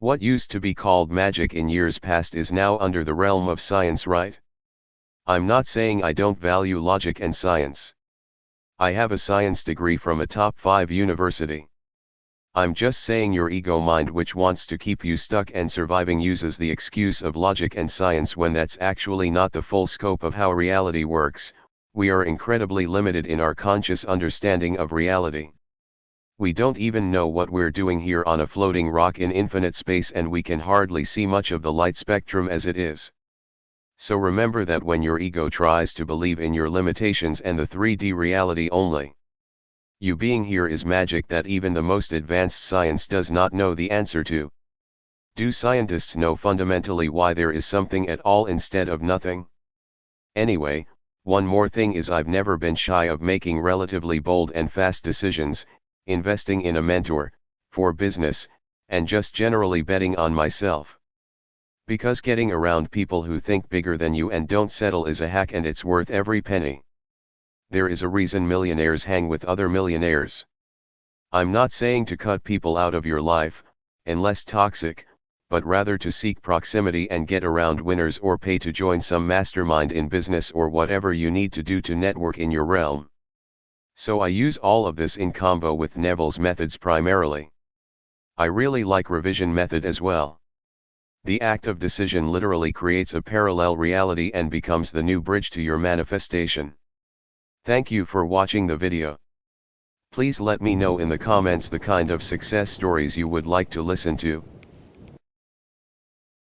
What used to be called magic in years past is now under the realm of science, right? I'm not saying I don't value logic and science. I have a science degree from a top 5 university. I'm just saying your ego mind, which wants to keep you stuck and surviving, uses the excuse of logic and science when that's actually not the full scope of how reality works. We are incredibly limited in our conscious understanding of reality. We don't even know what we're doing here on a floating rock in infinite space, and we can hardly see much of the light spectrum as it is. So remember that when your ego tries to believe in your limitations and the 3D reality only. You being here is magic that even the most advanced science does not know the answer to. Do scientists know fundamentally why there is something at all instead of nothing? Anyway, one more thing is, I've never been shy of making relatively bold and fast decisions, investing in a mentor, for business, and just generally betting on myself. Because getting around people who think bigger than you and don't settle is a hack, and it's worth every penny. There is a reason millionaires hang with other millionaires. I'm not saying to cut people out of your life, unless toxic, but rather to seek proximity and get around winners, or pay to join some mastermind in business or whatever you need to do to network in your realm. So I use all of this in combo with Neville's methods primarily. I really like revision method as well. The act of decision literally creates a parallel reality and becomes the new bridge to your manifestation. Thank you for watching the video. Please let me know in the comments the kind of success stories you would like to listen to.